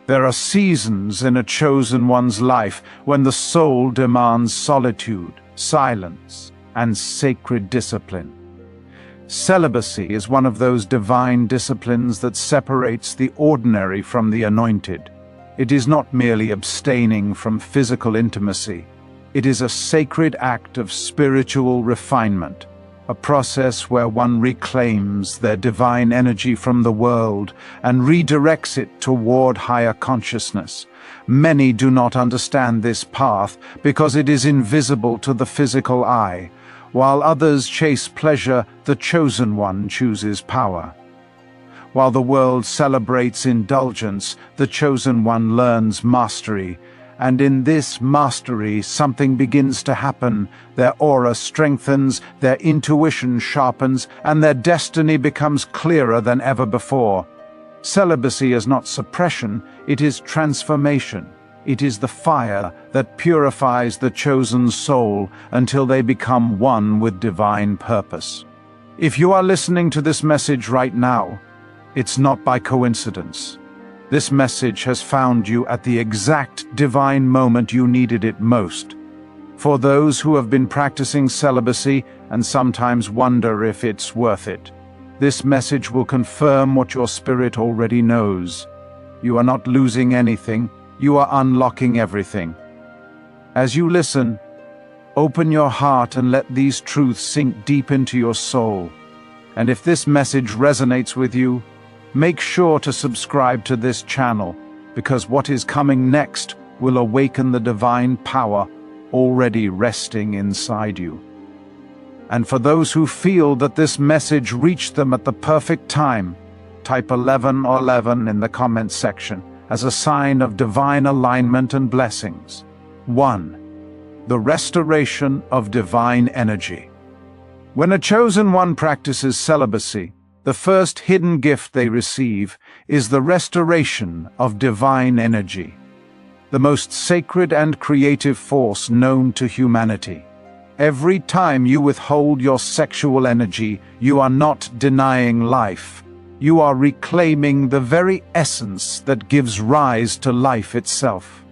There are seasons in a chosen one's life when the soul demands solitude, silence, and sacred discipline. Celibacy is one of those divine disciplines that separates the ordinary from the anointed. It is not merely abstaining from physical intimacy. It is a sacred act of spiritual refinement, a process where one reclaims their divine energy from the world and redirects it toward higher consciousness. Many do not understand this path because it is invisible to the physical eye. While others chase pleasure, the chosen one chooses power. While the world celebrates indulgence, the chosen one learns mastery. And in this mastery, something begins to happen. Their aura strengthens, their intuition sharpens, and their destiny becomes clearer than ever before. Celibacy is not suppression, it is transformation. It is the fire that purifies the chosen soul until they become one with divine purpose. If you are listening to this message right now, it's not by coincidence. This message has found you at the exact divine moment you needed it most. For those who have been practicing celibacy and sometimes wonder if it's worth it, this message will confirm what your spirit already knows. You are not losing anything, you are unlocking everything. As you listen, open your heart and let these truths sink deep into your soul. And if this message resonates with you, make sure to subscribe to this channel, because what is coming next will awaken the divine power already resting inside you. And for those who feel that this message reached them at the perfect time, type 11 or 11 in the comments section as a sign of divine alignment and blessings. 1. The restoration of divine energy. When a chosen one practices celibacy, the first hidden gift they receive is the restoration of divine energy, the most sacred and creative force known to humanity. Every time you withhold your sexual energy, you are not denying life. You are reclaiming the very essence that gives rise to life itself.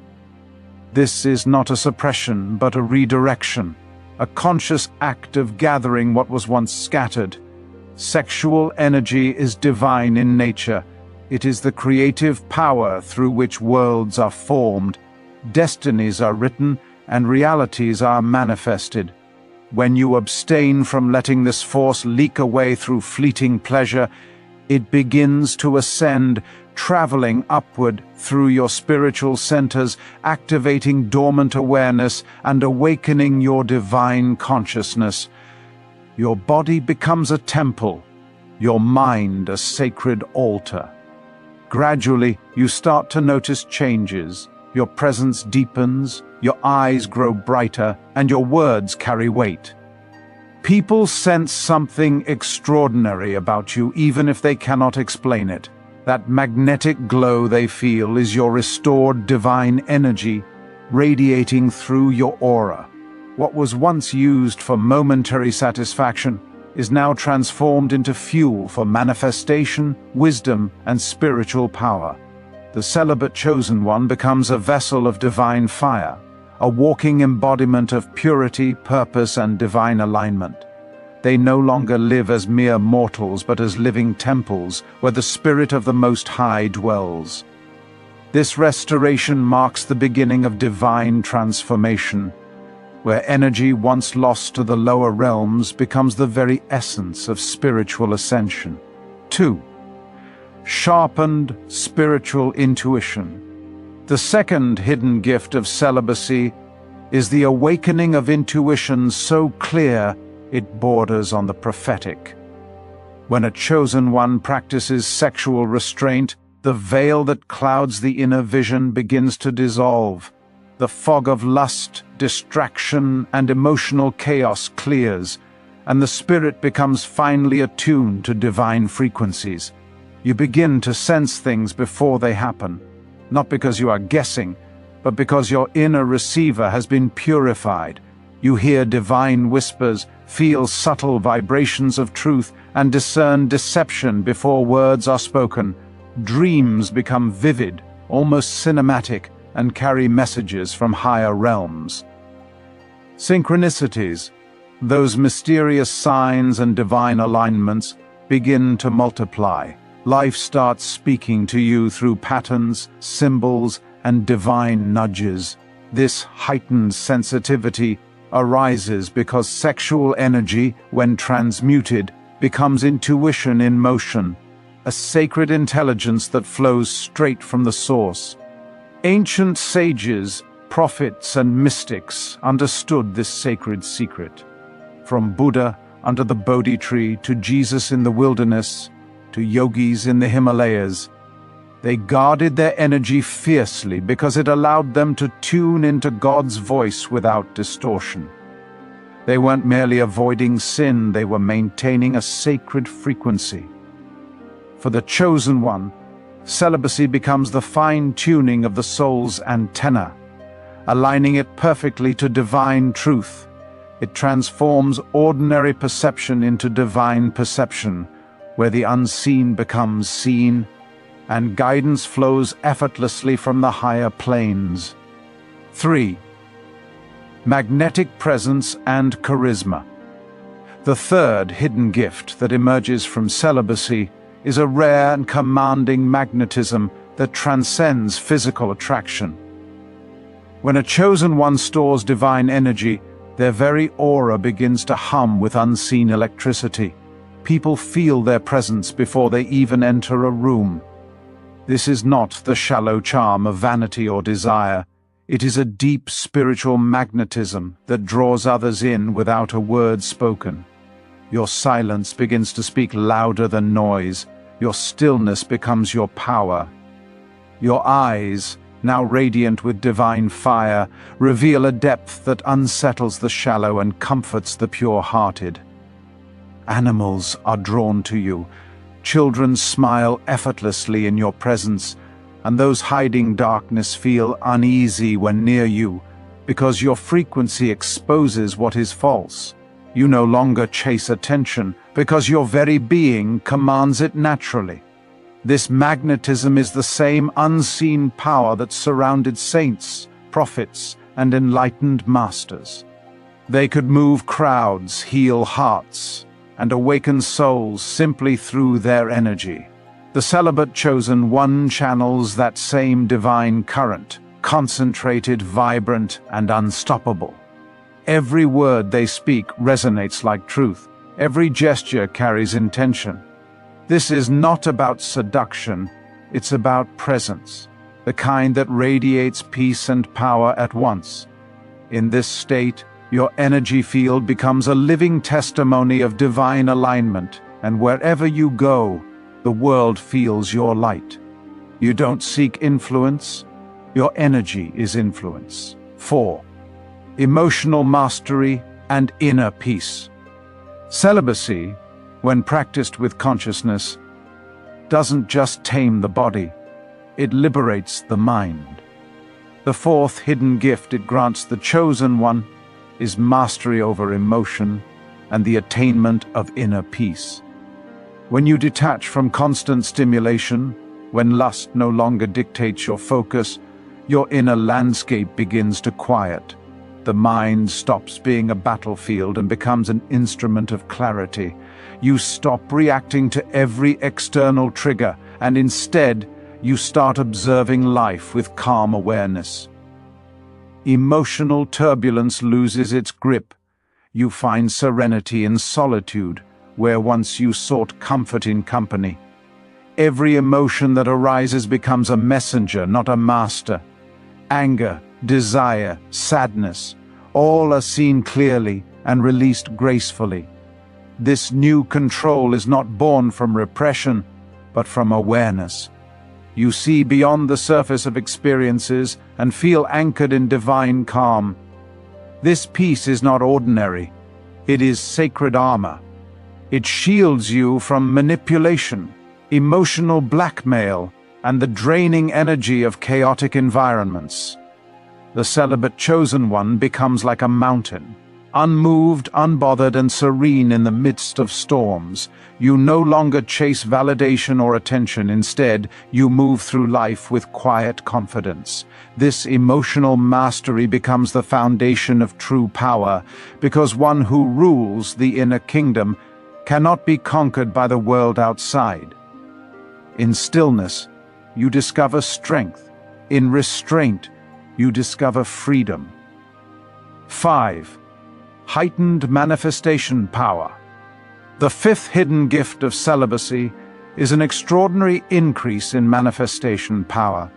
This is not a suppression, but a redirection, a conscious act of gathering what was once scattered. Sexual energy is divine in nature. It is the creative power through which worlds are formed, destinies are written, and realities are manifested. When you abstain from letting this force leak away through fleeting pleasure, it begins to ascend, traveling upward through your spiritual centers, activating dormant awareness and awakening your divine consciousness. Your body becomes a temple, your mind a sacred altar. Gradually, you start to notice changes. Your presence deepens, your eyes grow brighter, and your words carry weight. People sense something extraordinary about you even if they cannot explain it. That magnetic glow they feel is your restored divine energy radiating through your aura. What was once used for momentary satisfaction is now transformed into fuel for manifestation, wisdom, and spiritual power. The celibate chosen one becomes a vessel of divine fire, a walking embodiment of purity, purpose, and divine alignment. They no longer live as mere mortals but as living temples where the Spirit of the Most High dwells. This restoration marks the beginning of divine transformation, where energy once lost to the lower realms becomes the very essence of spiritual ascension. 2. Sharpened spiritual intuition. The second hidden gift of celibacy is the awakening of intuition so clear it borders on the prophetic. When a chosen one practices sexual restraint, the veil that clouds the inner vision begins to dissolve. The fog of lust, distraction, and emotional chaos clears, and the spirit becomes finely attuned to divine frequencies. You begin to sense things before they happen, not because you are guessing, but because your inner receiver has been purified. You hear divine whispers, feel subtle vibrations of truth, and discern deception before words are spoken. Dreams become vivid, almost cinematic, and carry messages from higher realms. Synchronicities, those mysterious signs and divine alignments, begin to multiply. Life starts speaking to you through patterns, symbols, and divine nudges. This heightened sensitivity arises because sexual energy, when transmuted, becomes intuition in motion, a sacred intelligence that flows straight from the source. Ancient sages, prophets, and mystics understood this sacred secret. From Buddha under the Bodhi tree to Jesus in the wilderness to yogis in the Himalayas, they guarded their energy fiercely because it allowed them to tune into God's voice without distortion. They weren't merely avoiding sin, they were maintaining a sacred frequency. For the chosen one, celibacy becomes the fine-tuning of the soul's antenna, aligning it perfectly to divine truth. It transforms ordinary perception into divine perception, where the unseen becomes seen, and guidance flows effortlessly from the higher planes. 3. Magnetic presence and charisma. The third hidden gift that emerges from celibacy is a rare and commanding magnetism that transcends physical attraction. When a chosen one stores divine energy, their very aura begins to hum with unseen electricity. People feel their presence before they even enter a room. This is not the shallow charm of vanity or desire. It is a deep spiritual magnetism that draws others in without a word spoken. Your silence begins to speak louder than noise. Your stillness becomes your power. Your eyes, now radiant with divine fire, reveal a depth that unsettles the shallow and comforts the pure-hearted. Animals are drawn to you. Children smile effortlessly in your presence, and those hiding darkness feel uneasy when near you, because your frequency exposes what is false. You no longer chase attention, because your very being commands it naturally. This magnetism is the same unseen power that surrounded saints, prophets, and enlightened masters. They could move crowds, heal hearts, and awaken souls simply through their energy. The celibate chosen one channels that same divine current, concentrated, vibrant, and unstoppable. Every word they speak resonates like truth. Every gesture carries intention. This is not about seduction, it's about presence, the kind that radiates peace and power at once. In this state, your energy field becomes a living testimony of divine alignment, and wherever you go, the world feels your light. You don't seek influence, your energy is influence. 4. Emotional mastery and inner peace. Celibacy, when practiced with consciousness, doesn't just tame the body, it liberates the mind. The fourth hidden gift it grants the chosen one is mastery over emotion and the attainment of inner peace. When you detach from constant stimulation, when lust no longer dictates your focus, your inner landscape begins to quiet. The mind stops being a battlefield and becomes an instrument of clarity. You stop reacting to every external trigger, and instead, you start observing life with calm awareness. Emotional turbulence loses its grip. You find serenity in solitude, where once you sought comfort in company. Every emotion that arises becomes a messenger, not a master. Anger, desire, sadness, all are seen clearly and released gracefully. This new control is not born from repression, but from awareness. You see beyond the surface of experiences and feel anchored in divine calm. This peace is not ordinary. It is sacred armor. It shields you from manipulation, emotional blackmail, and the draining energy of chaotic environments. The celibate chosen one becomes like a mountain. Unmoved, unbothered, and serene in the midst of storms, you no longer chase validation or attention. Instead, you move through life with quiet confidence. This emotional mastery becomes the foundation of true power, because one who rules the inner kingdom cannot be conquered by the world outside. In stillness, you discover strength. In restraint, you discover freedom. 5. Heightened manifestation power. The fifth hidden gift of celibacy is an extraordinary increase in manifestation power.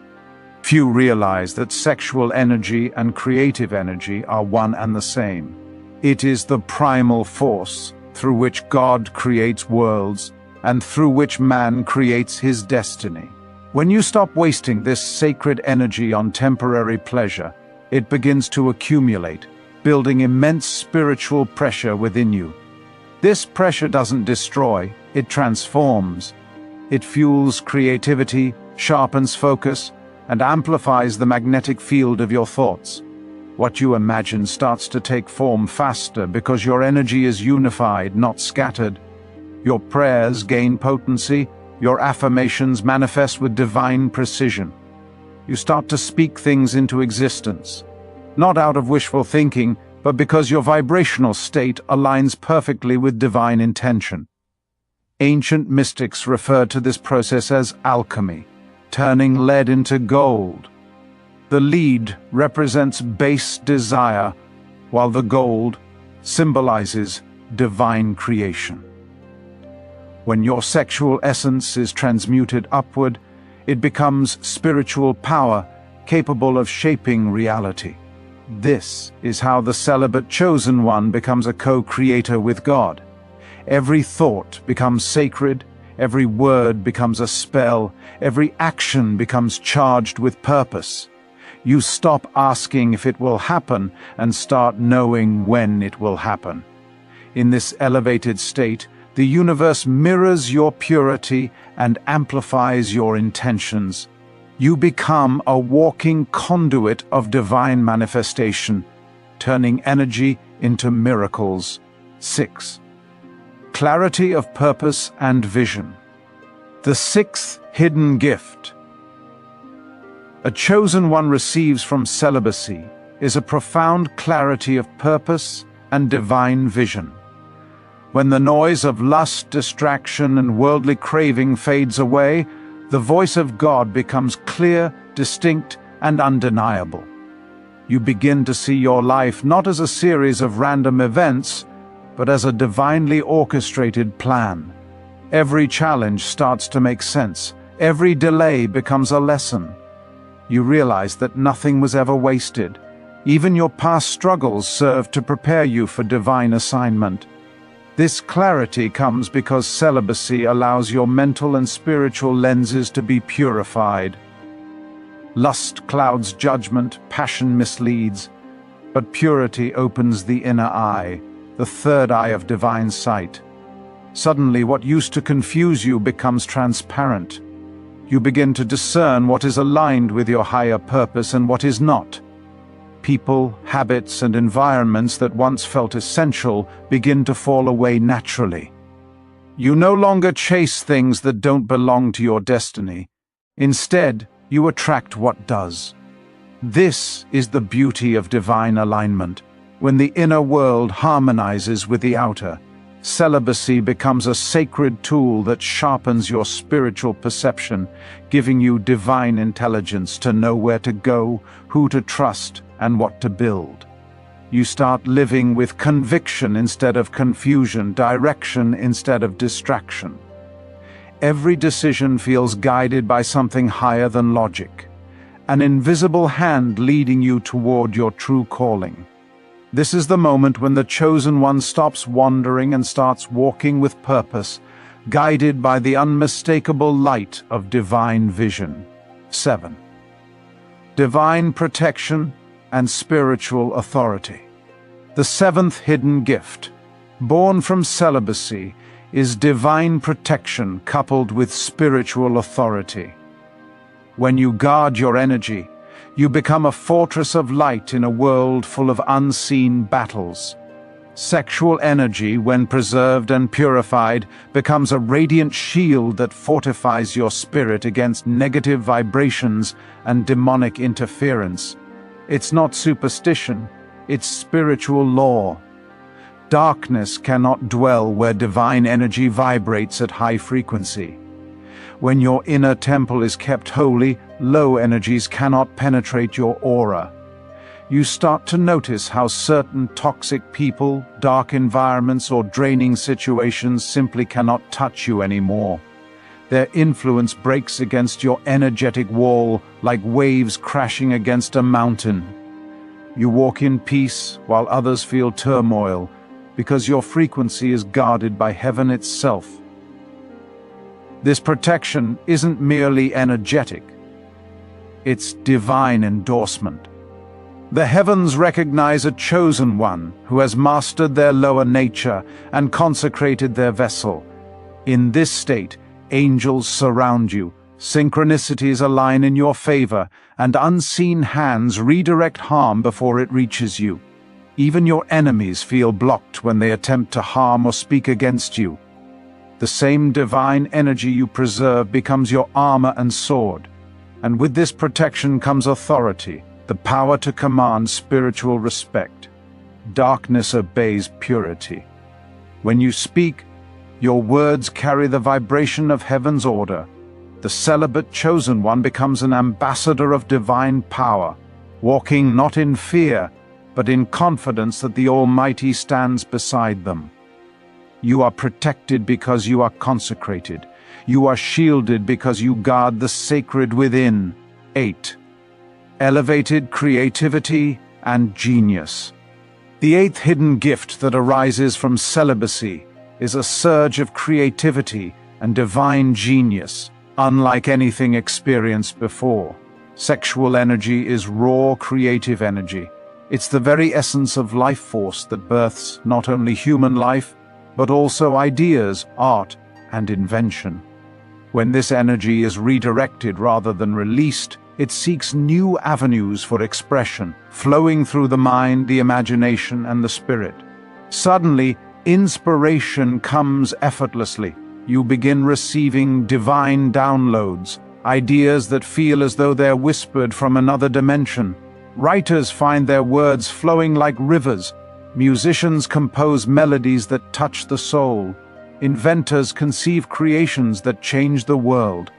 Few realize that sexual energy and creative energy are one and the same. It is the primal force through which God creates worlds and through which man creates his destiny. When you stop wasting this sacred energy on temporary pleasure, it begins to accumulate, building immense spiritual pressure within you. This pressure doesn't destroy, it transforms. It fuels creativity, sharpens focus, and amplifies the magnetic field of your thoughts. What you imagine starts to take form faster because your energy is unified, not scattered. Your prayers gain potency, your affirmations manifest with divine precision. You start to speak things into existence, not out of wishful thinking, but because your vibrational state aligns perfectly with divine intention. Ancient mystics referred to this process as alchemy, turning lead into gold. The lead represents base desire, while the gold symbolizes divine creation. When your sexual essence is transmuted upward, it becomes spiritual power capable of shaping reality. This is how the celibate chosen one becomes a co-creator with God. Every thought becomes sacred, every word becomes a spell, every action becomes charged with purpose. You stop asking if it will happen and start knowing when it will happen. In this elevated state, the universe mirrors your purity and amplifies your intentions. You become a walking conduit of divine manifestation, turning energy into miracles. 6. Clarity of purpose and vision. The sixth hidden gift a chosen one receives from celibacy is a profound clarity of purpose and divine vision. When the noise of lust, distraction, and worldly craving fades away, the voice of God becomes clear, distinct, and undeniable. You begin to see your life not as a series of random events, but as a divinely orchestrated plan. Every challenge starts to make sense. Every delay becomes a lesson. You realize that nothing was ever wasted. Even your past struggles serve to prepare you for divine assignment. This clarity comes because celibacy allows your mental and spiritual lenses to be purified. Lust clouds judgment, passion misleads, but purity opens the inner eye, the third eye of divine sight. Suddenly, what used to confuse you becomes transparent. You begin to discern what is aligned with your higher purpose and what is not. People, habits, and environments that once felt essential begin to fall away naturally. You no longer chase things that don't belong to your destiny. Instead, you attract what does. This is the beauty of divine alignment. When the inner world harmonizes with the outer, celibacy becomes a sacred tool that sharpens your spiritual perception, giving you divine intelligence to know where to go, who to trust, and what to build. You start living with conviction instead of confusion, direction instead of distraction. Every decision feels guided by something higher than logic, an invisible hand leading you toward your true calling. This is the moment when the chosen one stops wandering and starts walking with purpose, guided by the unmistakable light of divine vision. 7. Divine protection and spiritual authority. The seventh hidden gift, born from celibacy, is divine protection coupled with spiritual authority. When you guard your energy, you become a fortress of light in a world full of unseen battles. Sexual energy, when preserved and purified, becomes a radiant shield that fortifies your spirit against negative vibrations and demonic interference. It's not superstition, it's spiritual law. Darkness cannot dwell where divine energy vibrates at high frequency. When your inner temple is kept holy, low energies cannot penetrate your aura. You start to notice how certain toxic people, dark environments, or draining situations simply cannot touch you anymore. Their influence breaks against your energetic wall like waves crashing against a mountain. You walk in peace while others feel turmoil, because your frequency is guarded by heaven itself. This protection isn't merely energetic, it's divine endorsement. The heavens recognize a chosen one who has mastered their lower nature and consecrated their vessel. In this state, angels surround you, synchronicities align in your favor, and unseen hands redirect harm before it reaches you. Even your enemies feel blocked when they attempt to harm or speak against you. The same divine energy you preserve becomes your armor and sword. And with this protection comes authority, the power to command spiritual respect. Darkness obeys purity. When you speak, your words carry the vibration of heaven's order. The celibate chosen one becomes an ambassador of divine power, walking not in fear, but in confidence that the Almighty stands beside them. You are protected because you are consecrated. You are shielded because you guard the sacred within. 8. Elevated creativity and genius. The eighth hidden gift that arises from celibacy is a surge of creativity and divine genius, unlike anything experienced before. Sexual energy is raw creative energy. It's the very essence of life force that births not only human life, but also ideas, art, and invention. When this energy is redirected rather than released, it seeks new avenues for expression, flowing through the mind, the imagination, and the spirit. Suddenly, inspiration comes effortlessly. You begin receiving divine downloads, ideas that feel as though they're whispered from another dimension. Writers find their words flowing like rivers. Musicians compose melodies that touch the soul. Inventors conceive creations that change the world.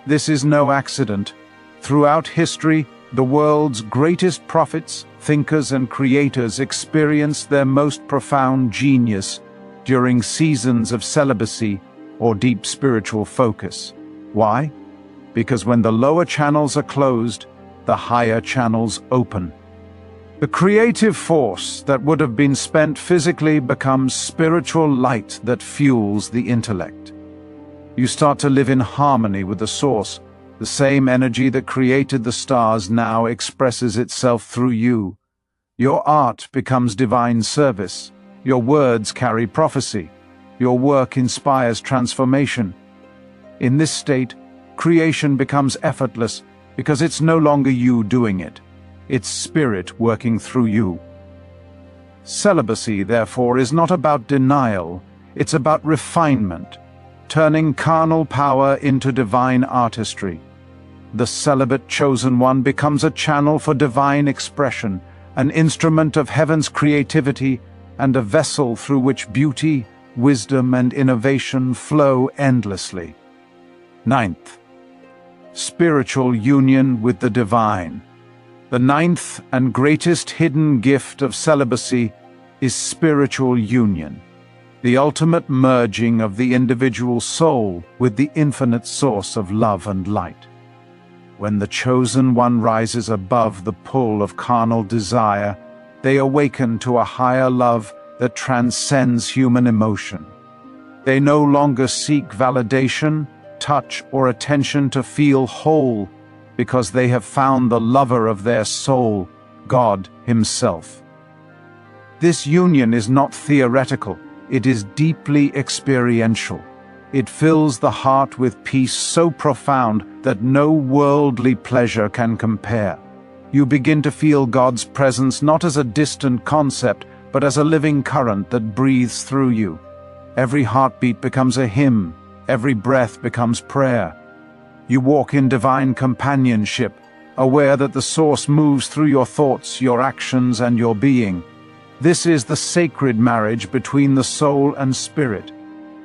This is no accident. Throughout history, the world's greatest prophets, thinkers, and creators experienced their most profound genius during seasons of celibacy or deep spiritual focus. Why? Because when the lower channels are closed, the higher channels open. The creative force that would have been spent physically becomes spiritual light that fuels the intellect. You start to live in harmony with the source. The same energy that created the stars now expresses itself through you. Your art becomes divine service. Your words carry prophecy. Your work inspires transformation. In this state, creation becomes effortless because it's no longer you doing it. It's spirit working through you. Celibacy, therefore, is not about denial. It's about refinement, turning carnal power into divine artistry. The celibate chosen one becomes a channel for divine expression, an instrument of heaven's creativity, and a vessel through which beauty, wisdom, and innovation flow endlessly. 9th, spiritual union with the divine. The 9th and greatest hidden gift of celibacy is spiritual union, the ultimate merging of the individual soul with the infinite source of love and light. When the chosen one rises above the pull of carnal desire, they awaken to a higher love that transcends human emotion. They no longer seek validation, touch, or attention to feel whole, because they have found the lover of their soul, God Himself. This union is not theoretical, it is deeply experiential. It fills the heart with peace so profound that no worldly pleasure can compare. You begin to feel God's presence not as a distant concept, but as a living current that breathes through you. Every heartbeat becomes a hymn, every breath becomes prayer. You walk in divine companionship, aware that the source moves through your thoughts, your actions, and your being. This is the sacred marriage between the soul and spirit,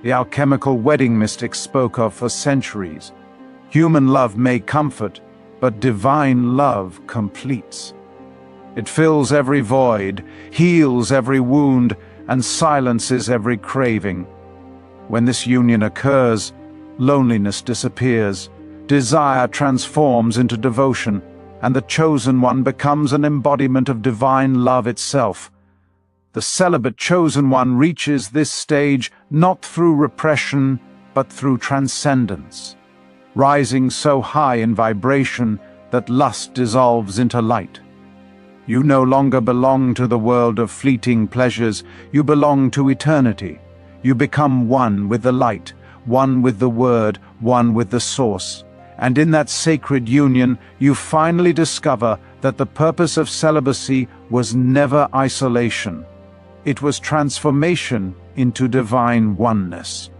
the alchemical wedding mystics spoke of for centuries. Human love may comfort, but divine love completes. It fills every void, heals every wound, and silences every craving. When this union occurs, loneliness disappears, desire transforms into devotion, and the chosen one becomes an embodiment of divine love itself. The celibate chosen one reaches this stage not through repression, but through transcendence, rising so high in vibration that lust dissolves into light. You no longer belong to the world of fleeting pleasures, you belong to eternity. You become one with the light, one with the Word, one with the Source. And in that sacred union, you finally discover that the purpose of celibacy was never isolation. It was transformation into divine oneness.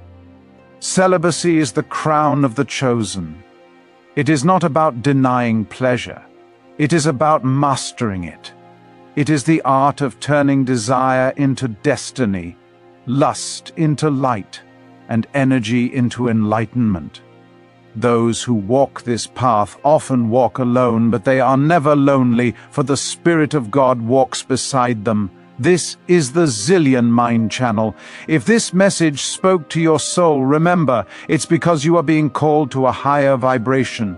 Celibacy is the crown of the chosen. It is not about denying pleasure. It is about mastering it. It is the art of turning desire into destiny, lust into light, and energy into enlightenment. Those who walk this path often walk alone, but they are never lonely, for the Spirit of God walks beside them. This is the Zillion Mind Channel. If this message spoke to your soul, remember, it's because you are being called to a higher vibration.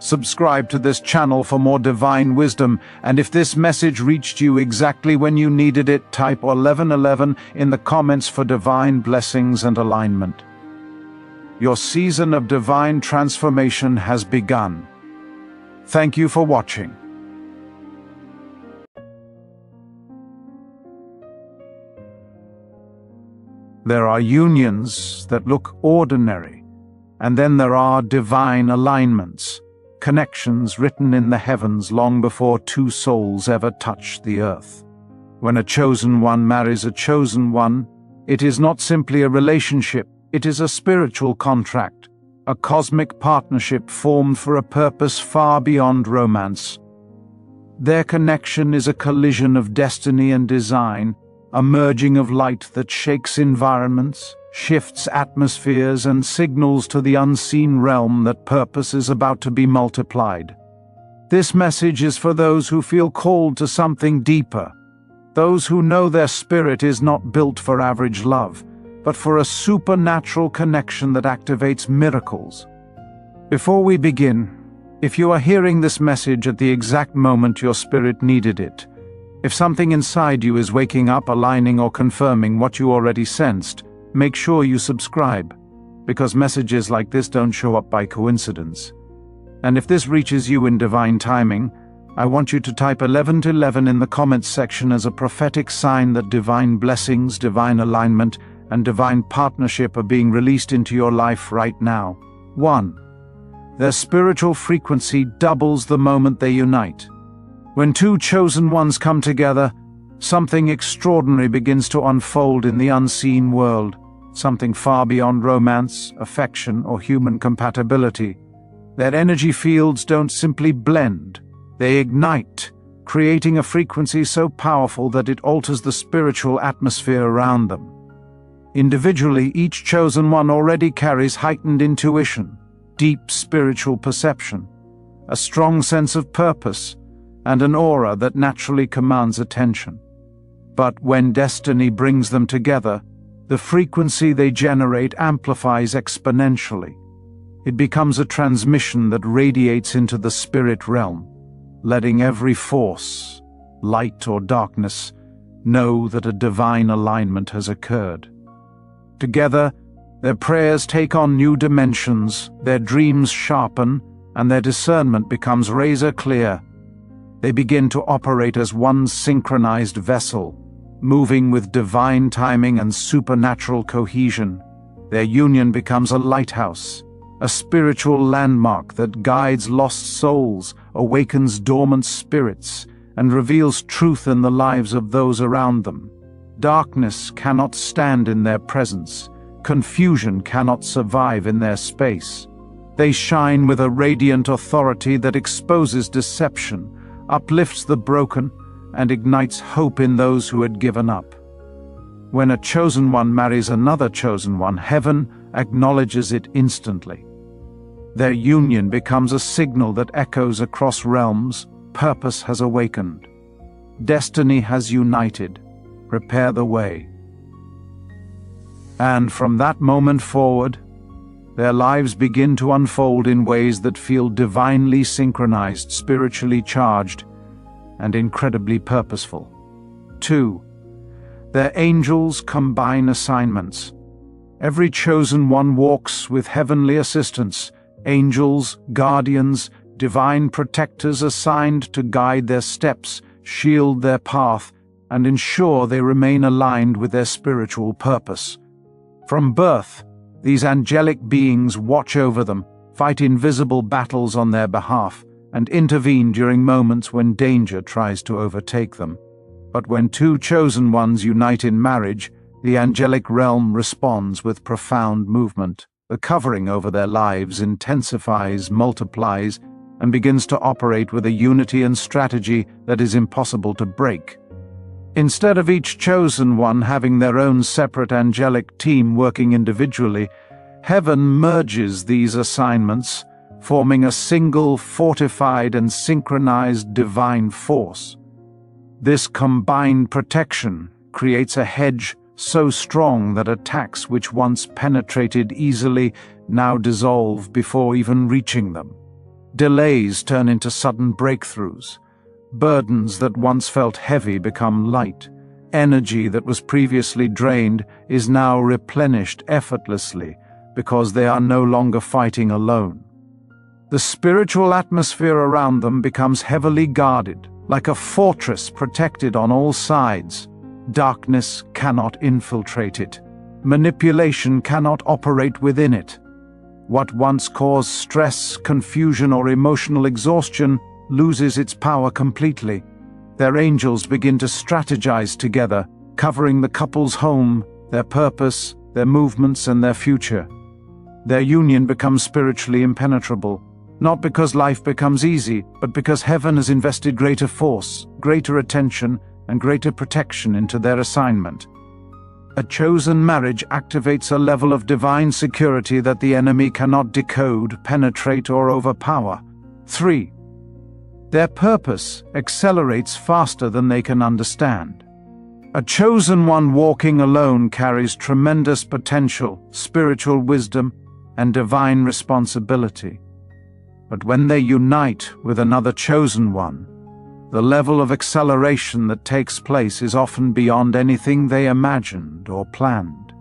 Subscribe to this channel for more divine wisdom, and if this message reached you exactly when you needed it, type 1111 in the comments for divine blessings and alignment. Your season of divine transformation has begun. Thank you for watching. There are unions that look ordinary, and then there are divine alignments, connections written in the heavens long before two souls ever touched the earth. When a chosen one marries a chosen one, it is not simply a relationship, it is a spiritual contract, a cosmic partnership formed for a purpose far beyond romance. Their connection is a collision of destiny and design, a merging of light that shakes environments, shifts atmospheres, and signals to the unseen realm that purpose is about to be multiplied. This message is for those who feel called to something deeper, those who know their spirit is not built for average love, but for a supernatural connection that activates miracles. Before we begin, if you are hearing this message at the exact moment your spirit needed it, if something inside you is waking up, aligning, or confirming what you already sensed, make sure you subscribe, because messages like this don't show up by coincidence. And if this reaches you in divine timing, I want you to type 1111 in the comments section as a prophetic sign that divine blessings, divine alignment, and divine partnership are being released into your life right now. 1. Their spiritual frequency doubles the moment they unite. When two chosen ones come together, something extraordinary begins to unfold in the unseen world, something far beyond romance, affection, or human compatibility. Their energy fields don't simply blend, they ignite, creating a frequency so powerful that it alters the spiritual atmosphere around them. Individually, each chosen one already carries heightened intuition, deep spiritual perception, a strong sense of purpose, and an aura that naturally commands attention. But when destiny brings them together, the frequency they generate amplifies exponentially. It becomes a transmission that radiates into the spirit realm, letting every force, light or darkness, know that a divine alignment has occurred. Together, their prayers take on new dimensions, their dreams sharpen, and their discernment becomes razor clear. They begin to operate as one synchronized vessel, moving with divine timing and supernatural cohesion. Their union becomes a lighthouse, a spiritual landmark that guides lost souls, awakens dormant spirits, and reveals truth in the lives of those around them. Darkness cannot stand in their presence. Confusion cannot survive in their space. They shine with a radiant authority that exposes deception, uplifts the broken, and ignites hope in those who had given up. When a chosen one marries another chosen one, heaven acknowledges it instantly. Their union becomes a signal that echoes across realms. Purpose has awakened. Destiny has united. Prepare the way. And from that moment forward, their lives begin to unfold in ways that feel divinely synchronized, spiritually charged, and incredibly purposeful. 2. Their angels combine assignments. Every chosen one walks with heavenly assistance, angels, guardians, divine protectors assigned to guide their steps, shield their path, and ensure they remain aligned with their spiritual purpose. From birth, these angelic beings watch over them, fight invisible battles on their behalf, and intervene during moments when danger tries to overtake them. But when two chosen ones unite in marriage, the angelic realm responds with profound movement. The covering over their lives intensifies, multiplies, and begins to operate with a unity and strategy that is impossible to break. Instead of each chosen one having their own separate angelic team working individually, heaven merges these assignments, forming a single, fortified, and synchronized divine force. This combined protection creates a hedge so strong that attacks which once penetrated easily now dissolve before even reaching them. Delays turn into sudden breakthroughs. Burdens that once felt heavy become light. Energy that was previously drained is now replenished effortlessly because they are no longer fighting alone. The spiritual atmosphere around them becomes heavily guarded, like a fortress protected on all sides. Darkness cannot infiltrate it. Manipulation cannot operate within it. What once caused stress, confusion, or emotional exhaustion loses its power completely. Their angels begin to strategize together, covering the couple's home, their purpose, their movements, and their future. Their union becomes spiritually impenetrable, not because life becomes easy, but because heaven has invested greater force, greater attention, and greater protection into their assignment. A chosen marriage activates a level of divine security that the enemy cannot decode, penetrate, or overpower. 3. Their purpose accelerates faster than they can understand. A chosen one walking alone carries tremendous potential, spiritual wisdom, and divine responsibility. But when they unite with another chosen one, the level of acceleration that takes place is often beyond anything they imagined or planned.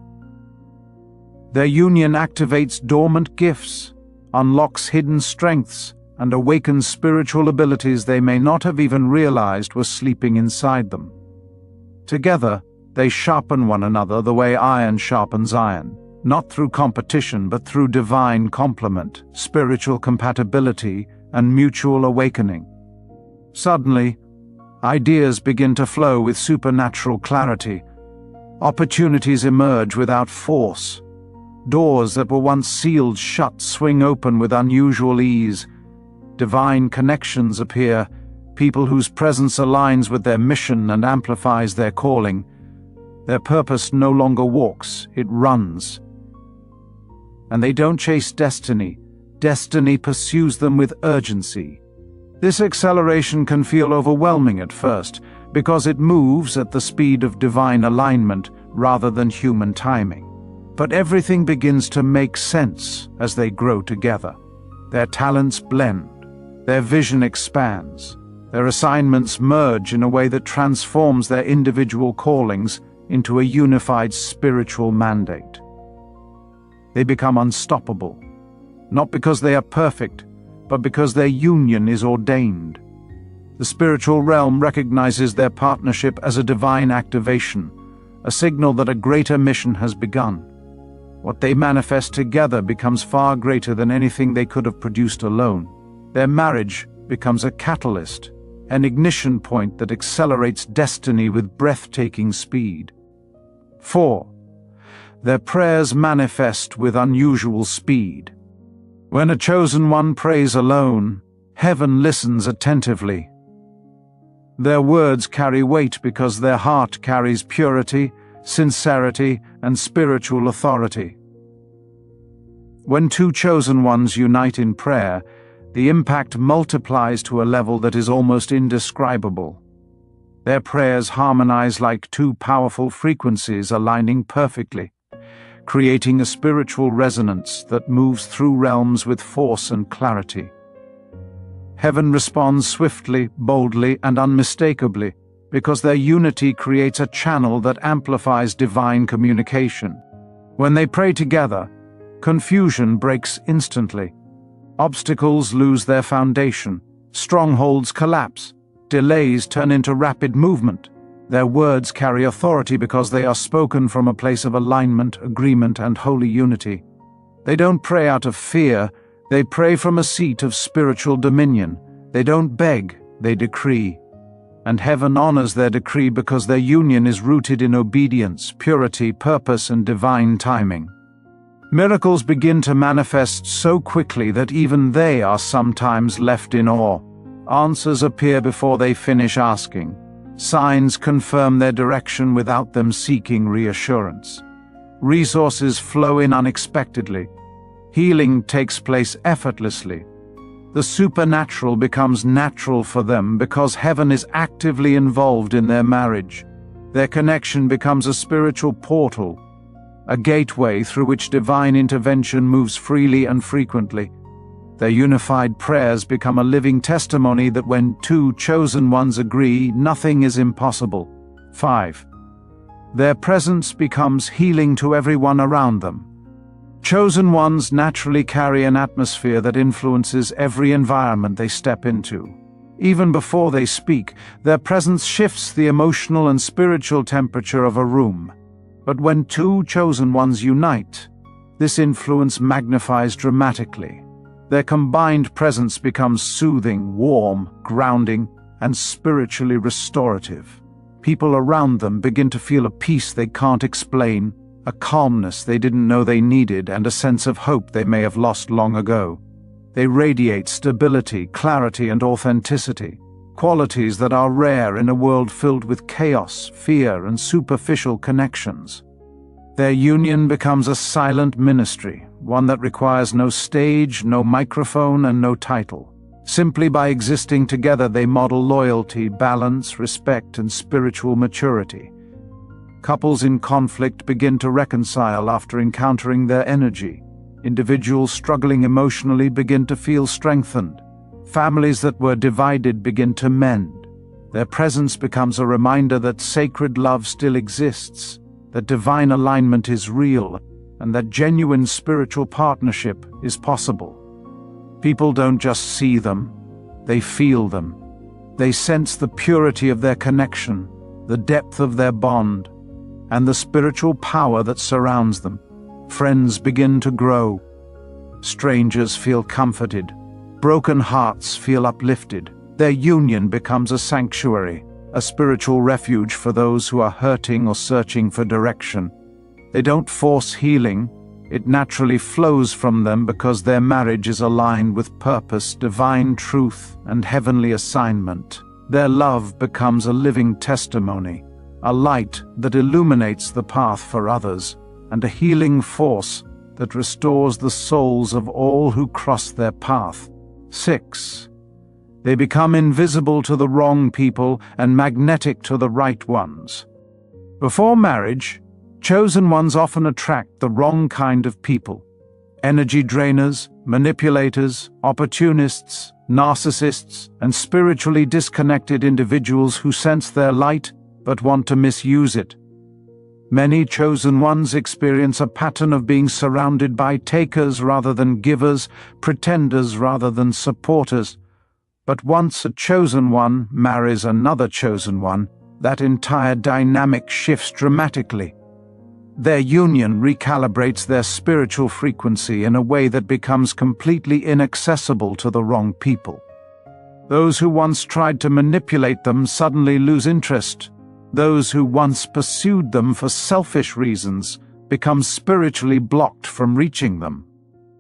Their union activates dormant gifts, unlocks hidden strengths, and awakens spiritual abilities they may not have even realized were sleeping inside them. Together, they sharpen one another the way iron sharpens iron, not through competition but through divine complement, spiritual compatibility, and mutual awakening. Suddenly, ideas begin to flow with supernatural clarity. Opportunities emerge without force. Doors that were once sealed shut swing open with unusual ease. Divine connections appear, people whose presence aligns with their mission and amplifies their calling. Their purpose no longer walks, it runs. And they don't chase destiny. Destiny pursues them with urgency. This acceleration can feel overwhelming at first, because it moves at the speed of divine alignment rather than human timing. But everything begins to make sense as they grow together. Their talents blend. Their vision expands. Their assignments merge in a way that transforms their individual callings into a unified spiritual mandate. They become unstoppable, not because they are perfect, but because their union is ordained. The spiritual realm recognizes their partnership as a divine activation, a signal that a greater mission has begun. What they manifest together becomes far greater than anything they could have produced alone. Their marriage becomes a catalyst, an ignition point that accelerates destiny with breathtaking speed. 4. Their prayers manifest with unusual speed. When a chosen one prays alone, heaven listens attentively. Their words carry weight because their heart carries purity, sincerity, and spiritual authority. When two chosen ones unite in prayer, the impact multiplies to a level that is almost indescribable. Their prayers harmonize like two powerful frequencies aligning perfectly, creating a spiritual resonance that moves through realms with force and clarity. Heaven responds swiftly, boldly, and unmistakably, because their unity creates a channel that amplifies divine communication. When they pray together, confusion breaks instantly. Obstacles lose their foundation, strongholds collapse, delays turn into rapid movement. Their words carry authority because they are spoken from a place of alignment, agreement, and holy unity. They don't pray out of fear, they pray from a seat of spiritual dominion. They don't beg, they decree. And heaven honors their decree because their union is rooted in obedience, purity, purpose, and divine timing. Miracles begin to manifest so quickly that even they are sometimes left in awe. Answers appear before they finish asking. Signs confirm their direction without them seeking reassurance. Resources flow in unexpectedly. Healing takes place effortlessly. The supernatural becomes natural for them because heaven is actively involved in their marriage. Their connection becomes a spiritual portal, a gateway through which divine intervention moves freely and frequently. Their unified prayers become a living testimony that when two chosen ones agree, nothing is impossible. 5. Their presence becomes healing to everyone around them. Chosen ones naturally carry an atmosphere that influences every environment they step into. Even before they speak, their presence shifts the emotional and spiritual temperature of a room. But when two chosen ones unite, this influence magnifies dramatically. Their combined presence becomes soothing, warm, grounding, and spiritually restorative. People around them begin to feel a peace they can't explain, a calmness they didn't know they needed, and a sense of hope they may have lost long ago. They radiate stability, clarity, and authenticity, qualities that are rare in a world filled with chaos, fear, and superficial connections. Their union becomes a silent ministry, one that requires no stage, no microphone, and no title. Simply by existing together, they model loyalty, balance, respect, and spiritual maturity. Couples in conflict begin to reconcile after encountering their energy. Individuals struggling emotionally begin to feel strengthened. Families that were divided begin to mend. Their presence becomes a reminder that sacred love still exists, that divine alignment is real, and that genuine spiritual partnership is possible. People don't just see them, they feel them. They sense the purity of their connection, the depth of their bond, and the spiritual power that surrounds them. Friends begin to grow. Strangers feel comforted. Broken hearts feel uplifted. Their union becomes a sanctuary, a spiritual refuge for those who are hurting or searching for direction. They don't force healing. It naturally flows from them because their marriage is aligned with purpose, divine truth, and heavenly assignment. Their love becomes a living testimony, a light that illuminates the path for others, and a healing force that restores the souls of all who cross their path. 6. They become invisible to the wrong people and magnetic to the right ones. Before marriage, chosen ones often attract the wrong kind of people. Energy drainers, manipulators, opportunists, narcissists, and spiritually disconnected individuals who sense their light but want to misuse it. Many chosen ones experience a pattern of being surrounded by takers rather than givers, pretenders rather than supporters. But once a chosen one marries another chosen one, that entire dynamic shifts dramatically. Their union recalibrates their spiritual frequency in a way that becomes completely inaccessible to the wrong people. Those who once tried to manipulate them suddenly lose interest. Those who once pursued them for selfish reasons become spiritually blocked from reaching them.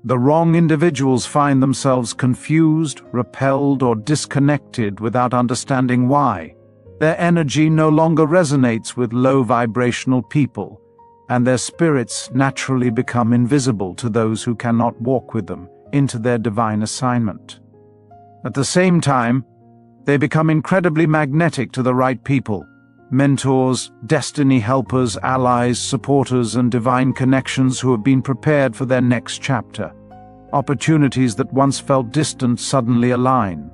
The wrong individuals find themselves confused, repelled, or disconnected without understanding why. Their energy no longer resonates with low-vibrational people, and their spirits naturally become invisible to those who cannot walk with them into their divine assignment. At the same time, they become incredibly magnetic to the right people: mentors, destiny helpers, allies, supporters, and divine connections who have been prepared for their next chapter. Opportunities that once felt distant suddenly align.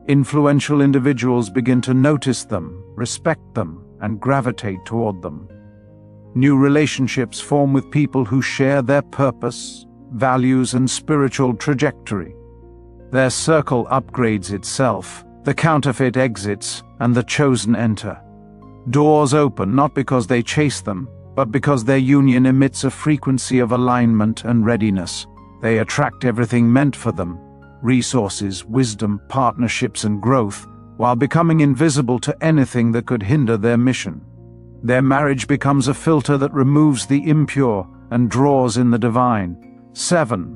Influential individuals begin to notice them, respect them, and gravitate toward them. New relationships form with people who share their purpose, values, and spiritual trajectory. Their circle upgrades itself, the counterfeit exits, and the chosen enter. Doors open not because they chase them, but because their union emits a frequency of alignment and readiness. They attract everything meant for them: resources, wisdom, partnerships, and growth, while becoming invisible to anything that could hinder their mission. Their marriage becomes a filter that removes the impure and draws in the divine. 7.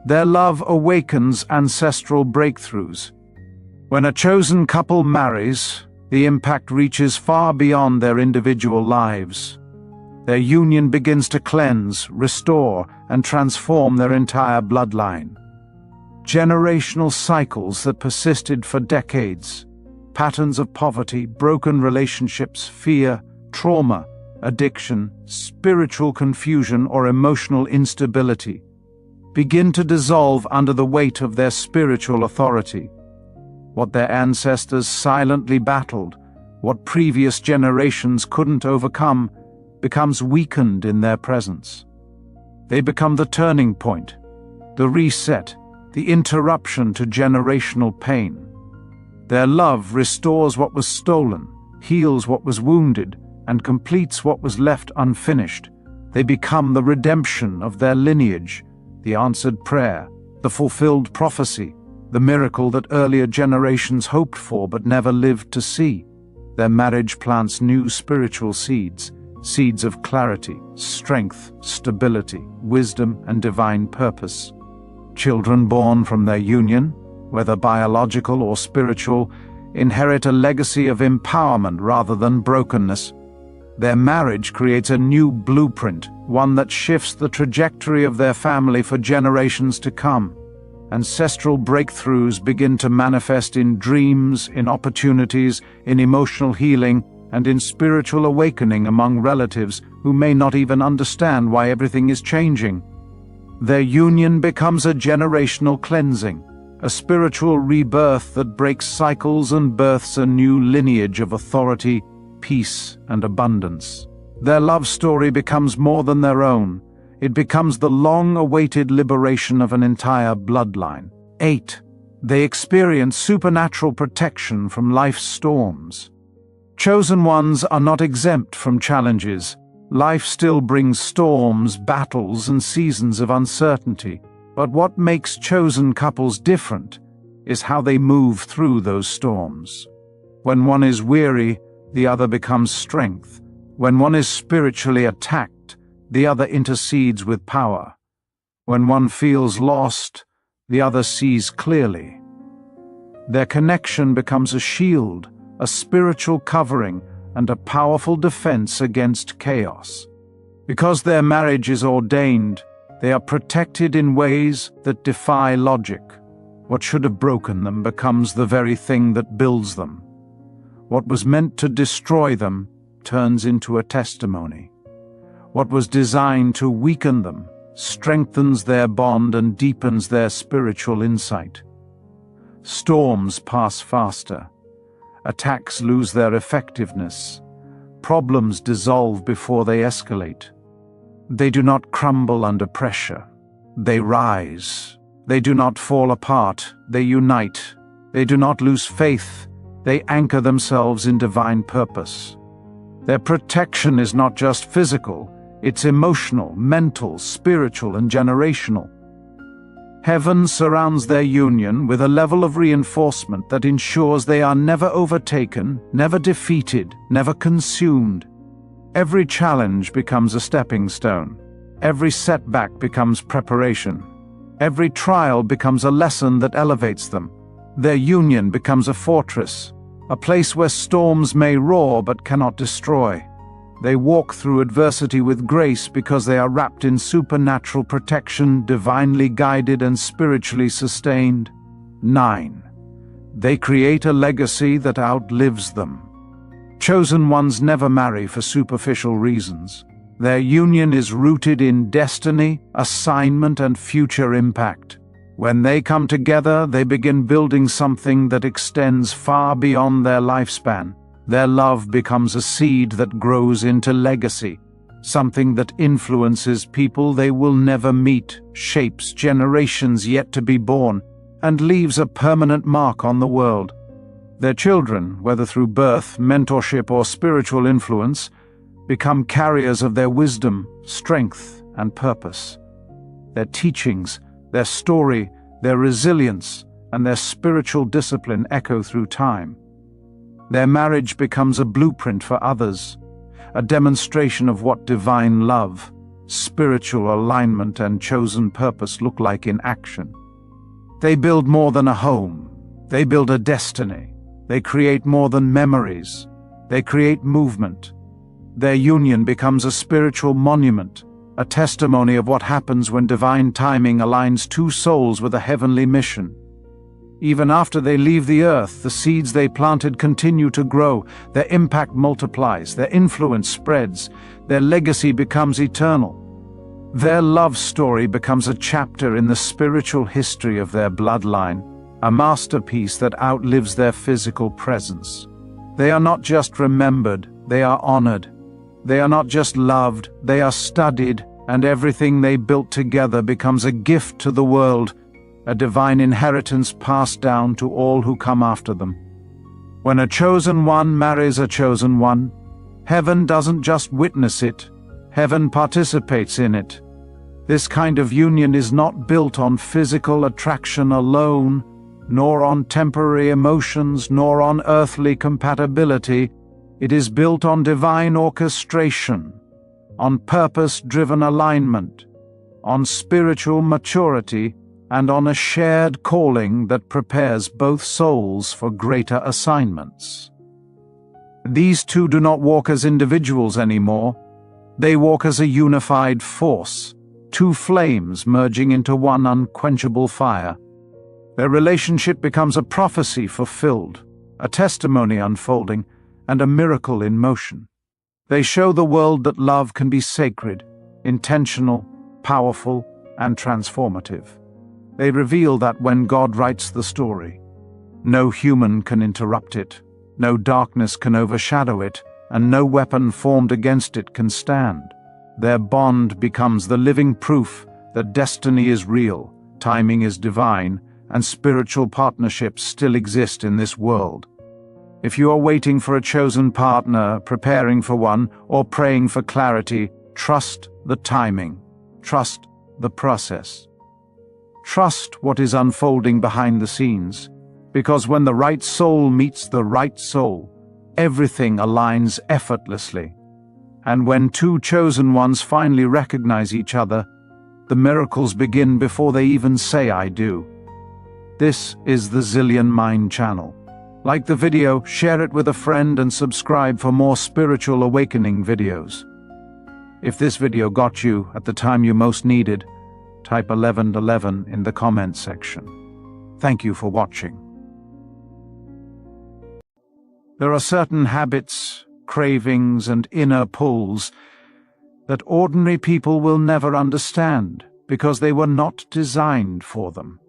Their love awakens ancestral breakthroughs. When a chosen couple marries, the impact reaches far beyond their individual lives. Their union begins to cleanse, restore, and transform their entire bloodline. Generational cycles that persisted for decades, patterns of poverty, broken relationships, fear, trauma, addiction, spiritual confusion, or emotional instability, begin to dissolve under the weight of their spiritual authority. What their ancestors silently battled, what previous generations couldn't overcome, becomes weakened in their presence. They become the turning point, the reset, the interruption to generational pain. Their love restores what was stolen, heals what was wounded, and completes what was left unfinished. They become the redemption of their lineage, the answered prayer, the fulfilled prophecy, the miracle that earlier generations hoped for but never lived to see. Their marriage plants new spiritual seeds, seeds of clarity, strength, stability, wisdom, and divine purpose. Children born from their union, whether biological or spiritual, inherit a legacy of empowerment rather than brokenness. Their marriage creates a new blueprint, one that shifts the trajectory of their family for generations to come. Ancestral breakthroughs begin to manifest in dreams, in opportunities, in emotional healing, and in spiritual awakening among relatives who may not even understand why everything is changing. Their union becomes a generational cleansing, a spiritual rebirth that breaks cycles and births a new lineage of authority, peace, and abundance. Their love story becomes more than their own. It becomes the long-awaited liberation of an entire bloodline. 8. They experience supernatural protection from life's storms. Chosen ones are not exempt from challenges. Life still brings storms, battles, and seasons of uncertainty. But what makes chosen couples different is how they move through those storms. When one is weary, the other becomes strength. When one is spiritually attacked, the other intercedes with power. When one feels lost, the other sees clearly. Their connection becomes a shield, a spiritual covering, and a powerful defense against chaos. Because their marriage is ordained, they are protected in ways that defy logic. What should have broken them becomes the very thing that builds them. What was meant to destroy them turns into a testimony. What was designed to weaken them strengthens their bond and deepens their spiritual insight. Storms pass faster. Attacks lose their effectiveness. Problems dissolve before they escalate. They do not crumble under pressure. They rise. They do not fall apart. They unite. They do not lose faith. They anchor themselves in divine purpose. Their protection is not just physical, it's emotional, mental, spiritual, and generational. Heaven surrounds their union with a level of reinforcement that ensures they are never overtaken, never defeated, never consumed. Every challenge becomes a stepping stone. Every setback becomes preparation. Every trial becomes a lesson that elevates them. Their union becomes a fortress, a place where storms may roar but cannot destroy. They walk through adversity with grace because they are wrapped in supernatural protection, divinely guided and spiritually sustained. 9. They create a legacy that outlives them. Chosen ones never marry for superficial reasons. Their union is rooted in destiny, assignment, and future impact. When they come together, they begin building something that extends far beyond their lifespan. Their love becomes a seed that grows into legacy, something that influences people they will never meet, shapes generations yet to be born, and leaves a permanent mark on the world. Their children, whether through birth, mentorship, or spiritual influence, become carriers of their wisdom, strength, and purpose. Their teachings, their story, their resilience, and their spiritual discipline echo through time. Their marriage becomes a blueprint for others, a demonstration of what divine love, spiritual alignment, and chosen purpose look like in action. They build more than a home. They build a destiny. They create more than memories. They create movement. Their union becomes a spiritual monument, a testimony of what happens when divine timing aligns two souls with a heavenly mission. Even after they leave the earth, the seeds they planted continue to grow, their impact multiplies, their influence spreads, their legacy becomes eternal. Their love story becomes a chapter in the spiritual history of their bloodline, a masterpiece that outlives their physical presence. They are not just remembered, they are honored. They are not just loved, they are studied, and everything they built together becomes a gift to the world, a divine inheritance passed down to all who come after them. When a chosen one marries a chosen one, heaven doesn't just witness it, heaven participates in it. This kind of union is not built on physical attraction alone, nor on temporary emotions, nor on earthly compatibility. It is built on divine orchestration, on purpose-driven alignment, on spiritual maturity, and on a shared calling that prepares both souls for greater assignments. These two do not walk as individuals anymore. They walk as a unified force, two flames merging into one unquenchable fire. Their relationship becomes a prophecy fulfilled, a testimony unfolding, and a miracle in motion. They show the world that love can be sacred, intentional, powerful, and transformative. They reveal that when God writes the story, no human can interrupt it, no darkness can overshadow it, and no weapon formed against it can stand. Their bond becomes the living proof that destiny is real, timing is divine, and spiritual partnerships still exist in this world. If you are waiting for a chosen partner, preparing for one, or praying for clarity, trust the timing. Trust the process. Trust what is unfolding behind the scenes, because when the right soul meets the right soul, everything aligns effortlessly. And when two chosen ones finally recognize each other, the miracles begin before they even say "I do." This is the Zillion Mind channel. Like the video, share it with a friend, and subscribe for more spiritual awakening videos. If this video got you at the time you most needed, type 1111 in the comment section. Thank you for watching. There are certain habits, cravings, and inner pulls that ordinary people will never understand because they were not designed for them.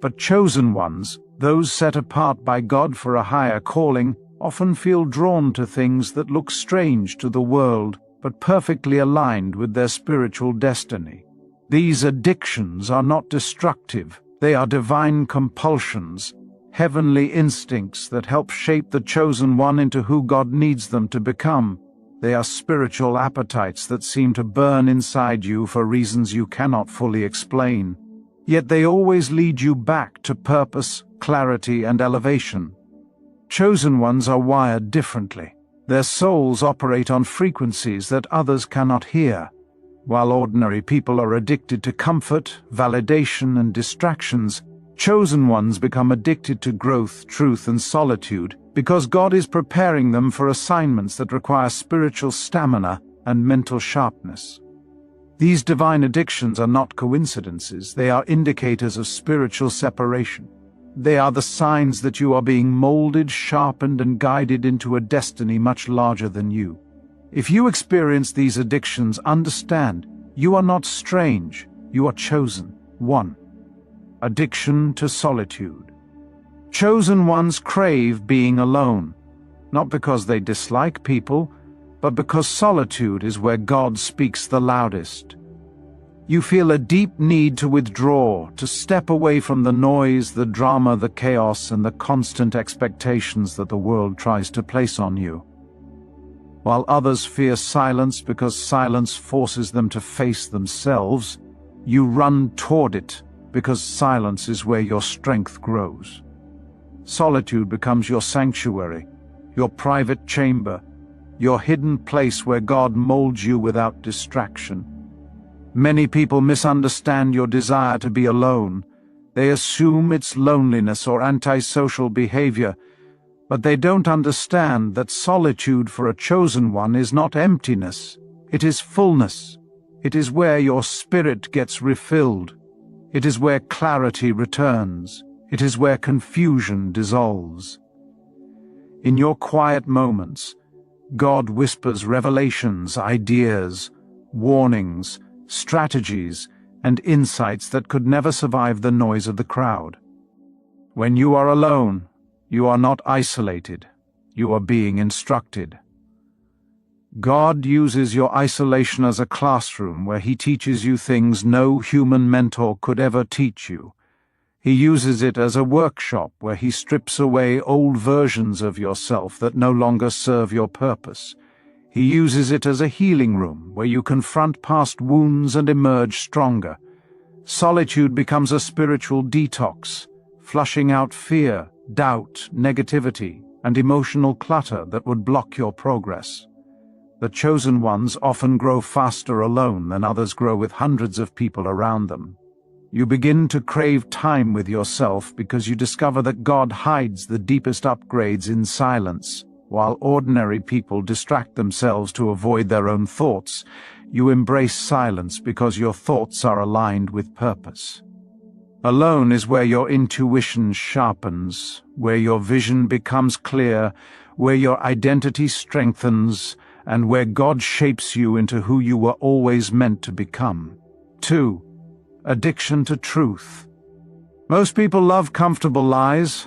But chosen ones, those set apart by God for a higher calling, often feel drawn to things that look strange to the world but perfectly aligned with their spiritual destiny. These addictions are not destructive, they are divine compulsions, heavenly instincts that help shape the chosen one into who God needs them to become. They are spiritual appetites that seem to burn inside you for reasons you cannot fully explain. Yet they always lead you back to purpose, clarity, and elevation. Chosen ones are wired differently. Their souls operate on frequencies that others cannot hear. While ordinary people are addicted to comfort, validation, and distractions, chosen ones become addicted to growth, truth, and solitude because God is preparing them for assignments that require spiritual stamina and mental sharpness. These divine addictions are not coincidences, they are indicators of spiritual separation. They are the signs that you are being molded, sharpened, and guided into a destiny much larger than you. If you experience these addictions, understand, you are not strange, you are chosen. 1. Addiction to solitude. Chosen ones crave being alone, not because they dislike people, but because solitude is where God speaks the loudest. You feel a deep need to withdraw, to step away from the noise, the drama, the chaos, and the constant expectations that the world tries to place on you. While others fear silence because silence forces them to face themselves, you run toward it because silence is where your strength grows. Solitude becomes your sanctuary, your private chamber, your hidden place where God molds you without distraction. Many people misunderstand your desire to be alone. They assume it's loneliness or antisocial behavior, but they don't understand that solitude for a chosen one is not emptiness. It is fullness. It is where your spirit gets refilled. It is where clarity returns. It is where confusion dissolves. In your quiet moments, God whispers revelations, ideas, warnings, strategies, and insights that could never survive the noise of the crowd. When you are alone, you are not isolated, you are being instructed. God uses your isolation as a classroom where He teaches you things no human mentor could ever teach you. He uses it as a workshop where He strips away old versions of yourself that no longer serve your purpose. He uses it as a healing room where you confront past wounds and emerge stronger. Solitude becomes a spiritual detox, flushing out fear, doubt, negativity, and emotional clutter that would block your progress. The chosen ones often grow faster alone than others grow with hundreds of people around them. You begin to crave time with yourself because you discover that God hides the deepest upgrades in silence. While ordinary people distract themselves to avoid their own thoughts, you embrace silence because your thoughts are aligned with purpose. Alone is where your intuition sharpens, where your vision becomes clear, where your identity strengthens, and where God shapes you into who you were always meant to become. 2. Addiction to truth. Most people love comfortable lies,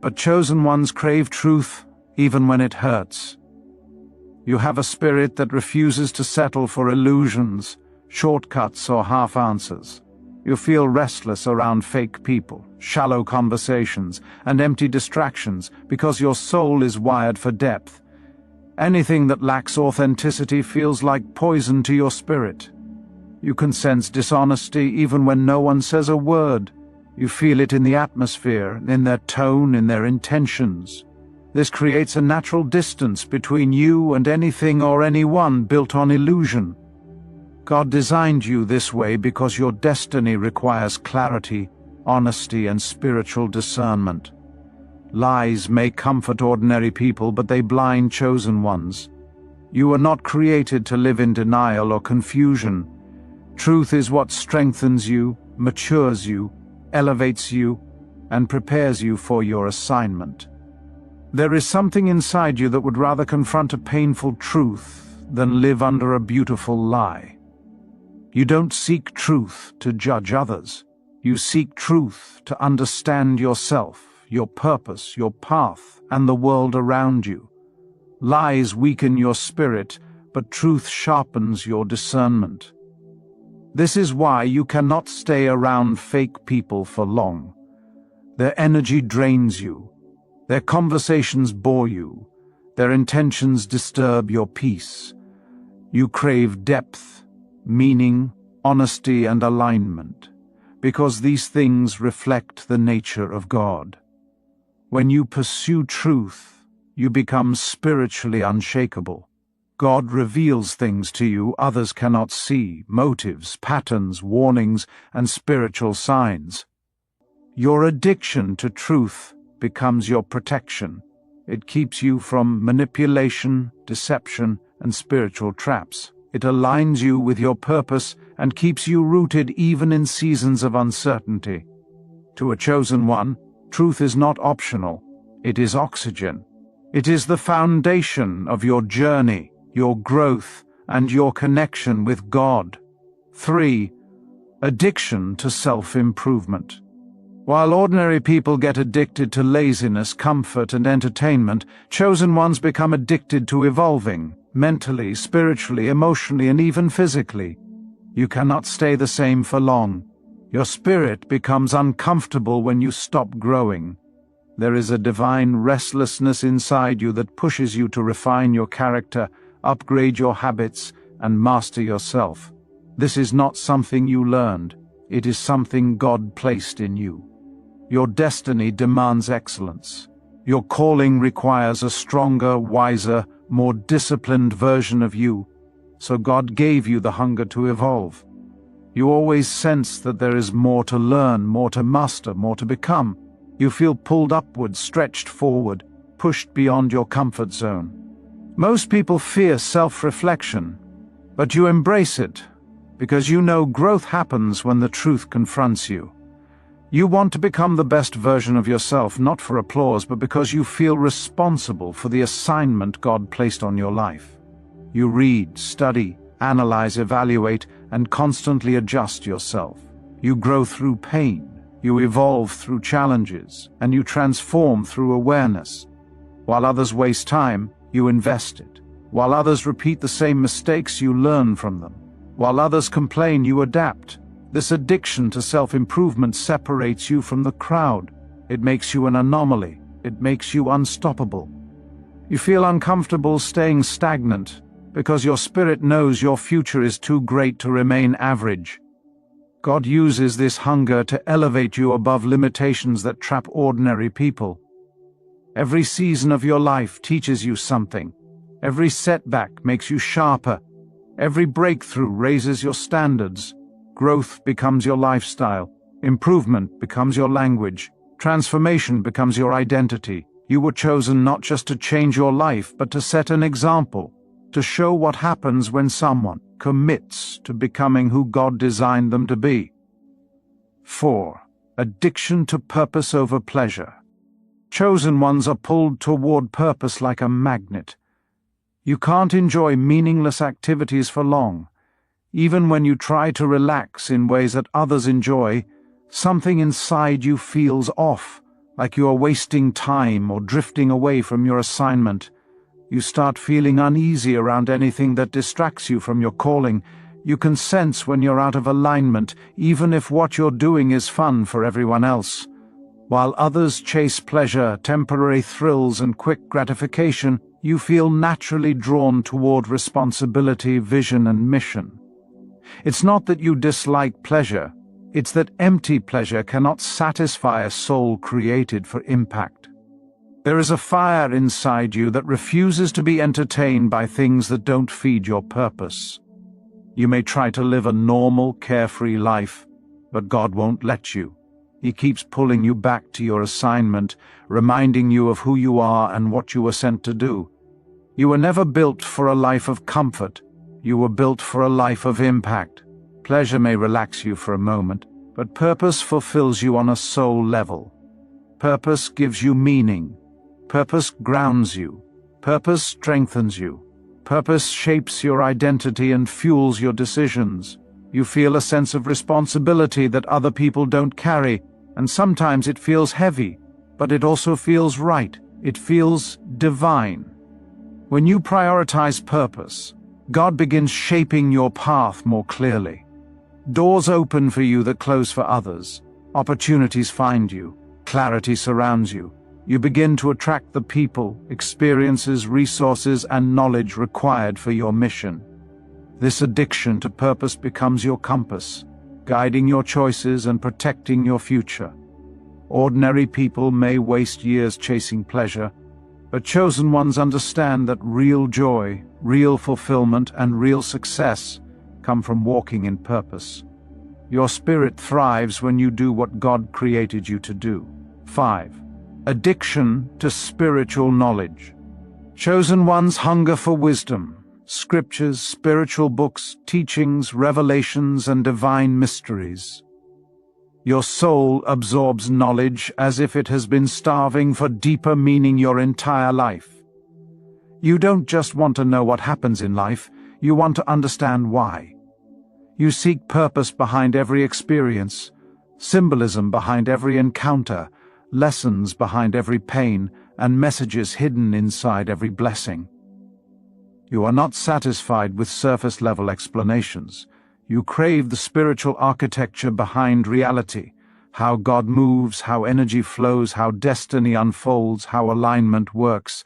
but chosen ones crave truth even when it hurts. You have a spirit that refuses to settle for illusions, shortcuts, or half answers. You feel restless around fake people, shallow conversations, and empty distractions because your soul is wired for depth. Anything that lacks authenticity feels like poison to your spirit. You can sense dishonesty even when no one says a word. You feel it in the atmosphere, in their tone, in their intentions. This creates a natural distance between you and anything or anyone built on illusion. God designed you this way because your destiny requires clarity, honesty, and spiritual discernment. Lies may comfort ordinary people, but they blind chosen ones. You are not created to live in denial or confusion. Truth is what strengthens you, matures you, elevates you, and prepares you for your assignment. There is something inside you that would rather confront a painful truth than live under a beautiful lie. You don't seek truth to judge others. You seek truth to understand yourself, your purpose, your path, and the world around you. Lies weaken your spirit, but truth sharpens your discernment. This is why you cannot stay around fake people for long. Their energy drains you. Their conversations bore you. Their intentions disturb your peace. You crave depth, meaning, honesty, and alignment. because these things reflect the nature of God. When you pursue truth, you become spiritually unshakable. God reveals things to you others cannot see, motives, patterns, warnings, and spiritual signs. Your addiction to truth becomes your protection. It keeps you from manipulation, deception, and spiritual traps. It aligns you with your purpose and keeps you rooted even in seasons of uncertainty. To a chosen one, truth is not optional. It is oxygen. It is the foundation of your journey, your growth, and your connection with God. 3. Addiction to self-improvement. While ordinary people get addicted to laziness, comfort, and entertainment, chosen ones become addicted to evolving, mentally, spiritually, emotionally, and even physically. You cannot stay the same for long. Your spirit becomes uncomfortable when you stop growing. There is a divine restlessness inside you that pushes you to refine your character, upgrade your habits, and master yourself. This is not something you learned. It is something God placed in you. Your destiny demands excellence. Your calling requires a stronger, wiser, more disciplined version of you, so God gave you the hunger to evolve. You always sense that there is more to learn, more to master, more to become. You feel pulled upward, stretched forward, pushed beyond your comfort zone. Most people fear self-reflection, but you embrace it, because you know growth happens when the truth confronts you. You want to become the best version of yourself, not for applause, but because you feel responsible for the assignment God placed on your life. You read, study, analyze, evaluate, and constantly adjust yourself. You grow through pain, you evolve through challenges, and you transform through awareness. While others waste time, you invest it. While others repeat the same mistakes, you learn from them. While others complain, you adapt. This addiction to self-improvement separates you from the crowd. It makes you an anomaly. It makes you unstoppable. You feel uncomfortable staying stagnant because your spirit knows your future is too great to remain average. God uses this hunger to elevate you above limitations that trap ordinary people. Every season of your life teaches you something. Every setback makes you sharper. Every breakthrough raises your standards. Growth becomes your lifestyle. Improvement becomes your language. Transformation becomes your identity. You were chosen not just to change your life, but to set an example, to show what happens when someone commits to becoming who God designed them to be. 4. Addiction to purpose over pleasure. Chosen ones are pulled toward purpose like a magnet. You can't enjoy meaningless activities for long. Even when you try to relax in ways that others enjoy, something inside you feels off, like you are wasting time or drifting away from your assignment. You start feeling uneasy around anything that distracts you from your calling. You can sense when you're out of alignment, even if what you're doing is fun for everyone else. While others chase pleasure, temporary thrills, and quick gratification, you feel naturally drawn toward responsibility, vision, and mission. It's not that you dislike pleasure, it's that empty pleasure cannot satisfy a soul created for impact. There is a fire inside you that refuses to be entertained by things that don't feed your purpose. You may try to live a normal, carefree life, but God won't let you. He keeps pulling you back to your assignment, reminding you of who you are and what you were sent to do. You were never built for a life of comfort. You were built for a life of impact. Pleasure may relax you for a moment, but purpose fulfills you on a soul level. Purpose gives you meaning. Purpose grounds you. Purpose strengthens you. Purpose shapes your identity and fuels your decisions. You feel a sense of responsibility that other people don't carry, and sometimes it feels heavy, but it also feels right. It feels divine. When you prioritize purpose, God begins shaping your path more clearly. Doors open for you that close for others. Opportunities find you. Clarity surrounds you. You begin to attract the people, experiences, resources, and knowledge required for your mission. This addiction to purpose becomes your compass. guiding your choices and protecting your future. Ordinary people may waste years chasing pleasure, but chosen ones understand that real joy, real fulfillment, and real success come from walking in purpose. Your spirit thrives when you do what God created you to do. 5. Addiction to spiritual knowledge. Chosen ones hunger for wisdom, scriptures, spiritual books, teachings, revelations, and divine mysteries. Your soul absorbs knowledge as if it has been starving for deeper meaning your entire life. You don't just want to know what happens in life, you want to understand why. You seek purpose behind every experience, symbolism behind every encounter, lessons behind every pain, and messages hidden inside every blessing. You are not satisfied with surface-level explanations. You crave the spiritual architecture behind reality, how God moves, how energy flows, how destiny unfolds, how alignment works.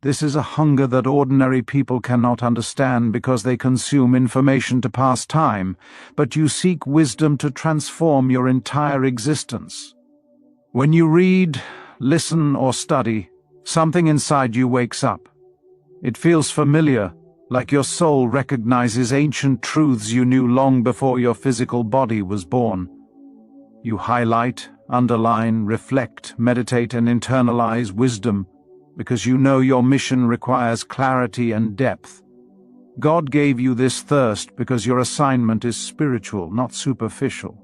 This is a hunger that ordinary people cannot understand because they consume information to pass time, but you seek wisdom to transform your entire existence. When you read, listen, or study, something inside you wakes up. It feels familiar, like your soul recognizes ancient truths you knew long before your physical body was born. You highlight, underline, reflect, meditate, and internalize wisdom because you know your mission requires clarity and depth. God gave you this thirst because your assignment is spiritual, not superficial.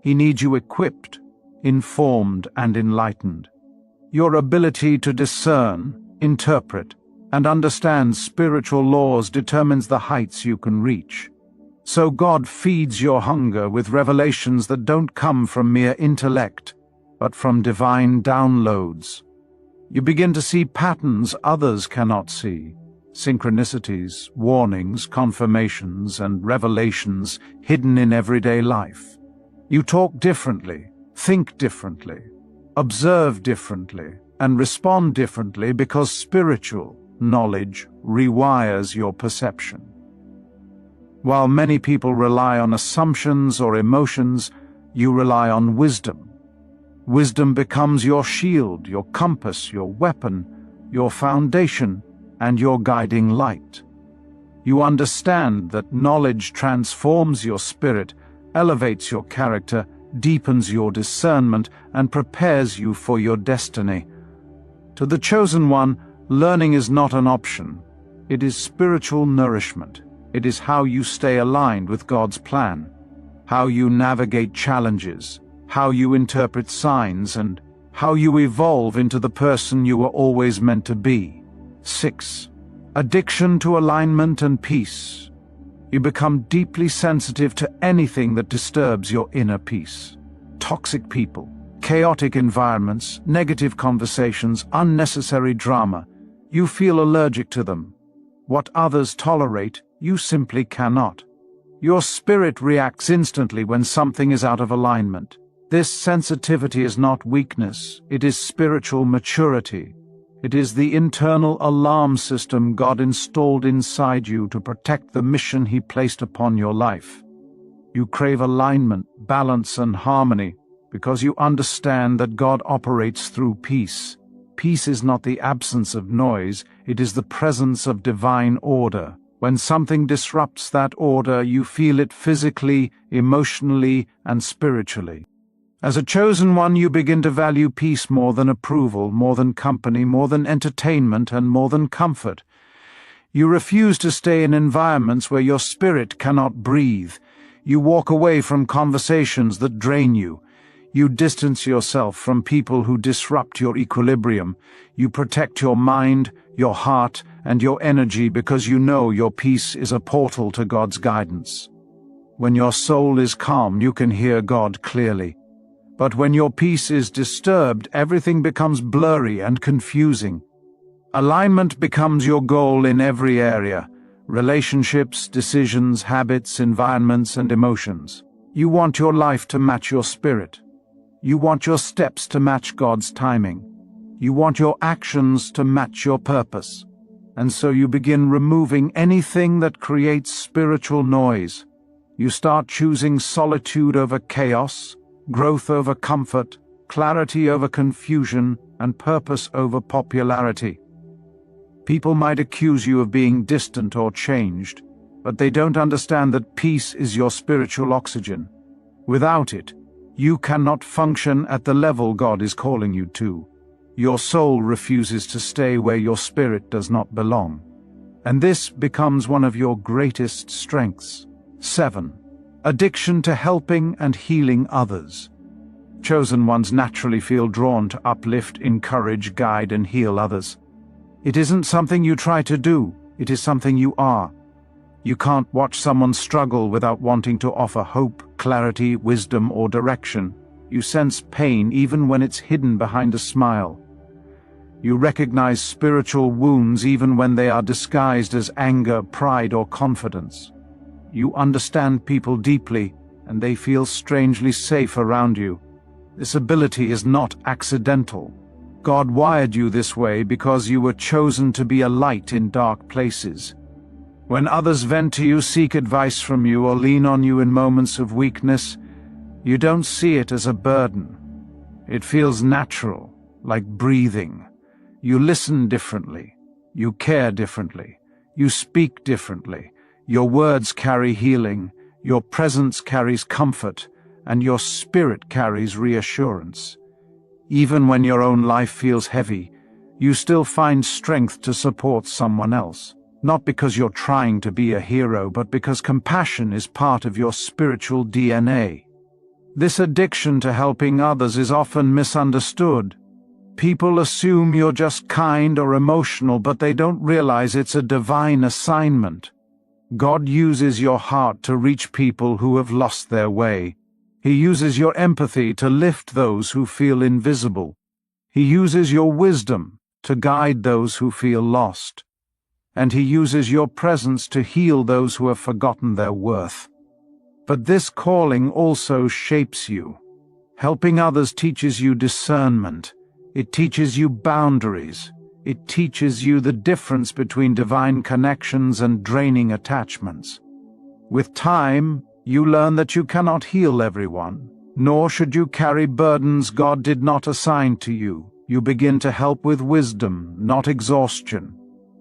He needs you equipped, informed, and enlightened. Your ability to discern, interpret, and understand spiritual laws determines the heights you can reach. So God feeds your hunger with revelations that don't come from mere intellect, but from divine downloads. You begin to see patterns others cannot see, synchronicities, warnings, confirmations, and revelations hidden in everyday life. You talk differently, think differently, observe differently, and respond differently because spiritual knowledge rewires your perception. While many people rely on assumptions or emotions, you rely on wisdom. Wisdom becomes your shield, your compass, your weapon, your foundation, and your guiding light. You understand that knowledge transforms your spirit, elevates your character, deepens your discernment, and prepares you for your destiny. To the chosen one, learning is not an option. It is spiritual nourishment. It is how you stay aligned with God's plan, how you navigate challenges, how you interpret signs, and how you evolve into the person you were always meant to be. 6. Addiction to alignment and peace. You become deeply sensitive to anything that disturbs your inner peace. Toxic people, chaotic environments, negative conversations, unnecessary drama. You feel allergic to them. What others tolerate, you simply cannot. Your spirit reacts instantly when something is out of alignment. This sensitivity is not weakness, it is spiritual maturity. It is the internal alarm system God installed inside you to protect the mission He placed upon your life. You crave alignment, balance, and harmony because you understand that God operates through peace. Peace is not the absence of noise, it is the presence of divine order. When something disrupts that order, you feel it physically, emotionally, and spiritually. As a chosen one, you begin to value peace more than approval, more than company, more than entertainment, and more than comfort. You refuse to stay in environments where your spirit cannot breathe. You walk away from conversations that drain you. You distance yourself from people who disrupt your equilibrium. You protect your mind, your heart, and your energy because you know your peace is a portal to God's guidance. When your soul is calm, you can hear God clearly. But when your peace is disturbed, everything becomes blurry and confusing. Alignment becomes your goal in every area: relationships, decisions, habits, environments, and emotions. You want your life to match your spirit. You want your steps to match God's timing. You want your actions to match your purpose. And so you begin removing anything that creates spiritual noise. You start choosing solitude over chaos, growth over comfort, clarity over confusion, and purpose over popularity. People might accuse you of being distant or changed, but they don't understand that peace is your spiritual oxygen. Without it, you cannot function at the level God is calling you to. Your soul refuses to stay where your spirit does not belong. And this becomes one of your greatest strengths. 7. Addiction to helping and healing others. Chosen ones naturally feel drawn to uplift, encourage, guide, and heal others. It isn't something you try to do, it is something you are. You can't watch someone struggle without wanting to offer hope, clarity, wisdom, or direction. You sense pain even when it's hidden behind a smile. You recognize spiritual wounds even when they are disguised as anger, pride, or confidence. You understand people deeply, and they feel strangely safe around you. This ability is not accidental. God wired you this way because you were chosen to be a light in dark places. When others vent to you, seek advice from you, or lean on you in moments of weakness, you don't see it as a burden. It feels natural, like breathing. You listen differently. You care differently. You speak differently. Your words carry healing. Your presence carries comfort. And your spirit carries reassurance. Even when your own life feels heavy, you still find strength to support someone else. Not because you're trying to be a hero, but because compassion is part of your spiritual DNA. This addiction to helping others is often misunderstood. People assume you're just kind or emotional, but they don't realize it's a divine assignment. God uses your heart to reach people who have lost their way. He uses your empathy to lift those who feel invisible. He uses your wisdom to guide those who feel lost. And He uses your presence to heal those who have forgotten their worth. But this calling also shapes you. Helping others teaches you discernment. It teaches you boundaries. It teaches you the difference between divine connections and draining attachments. With time, you learn that you cannot heal everyone, nor should you carry burdens God did not assign to you. You begin to help with wisdom, not exhaustion.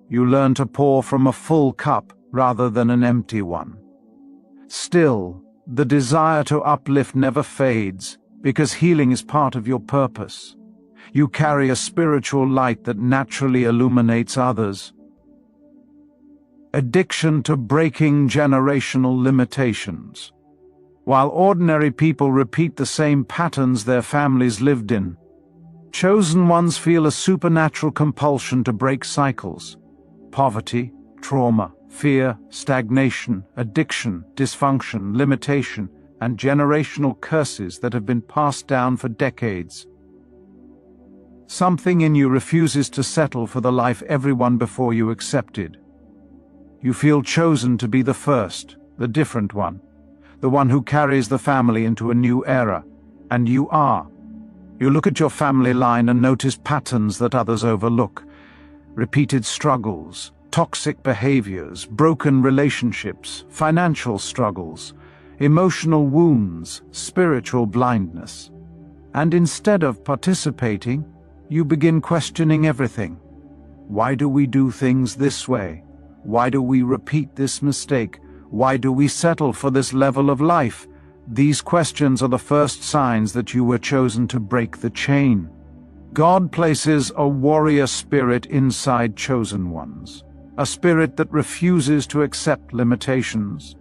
You learn to pour from a full cup rather than an empty one. Still, the desire to uplift never fades, because healing is part of your purpose. You carry a spiritual light that naturally illuminates others. Addiction to breaking generational limitations. While ordinary people repeat the same patterns their families lived in, chosen ones feel a supernatural compulsion to break cycles. Poverty, trauma, fear, stagnation, addiction, dysfunction, limitation, and generational curses that have been passed down for decades. Something in you refuses to settle for the life everyone before you accepted. You feel chosen to be the first, the different one, the one who carries the family into a new era, and you are. You look at your family line and notice patterns that others overlook. Repeated struggles, toxic behaviors, broken relationships, financial struggles, emotional wounds, spiritual blindness. And instead of participating, you begin questioning everything. Why do we do things this way? Why do we repeat this mistake? Why do we settle for this level of life? These questions are the first signs that you were chosen to break the chain. God places a warrior spirit inside chosen ones, a spirit that refuses to accept limitations,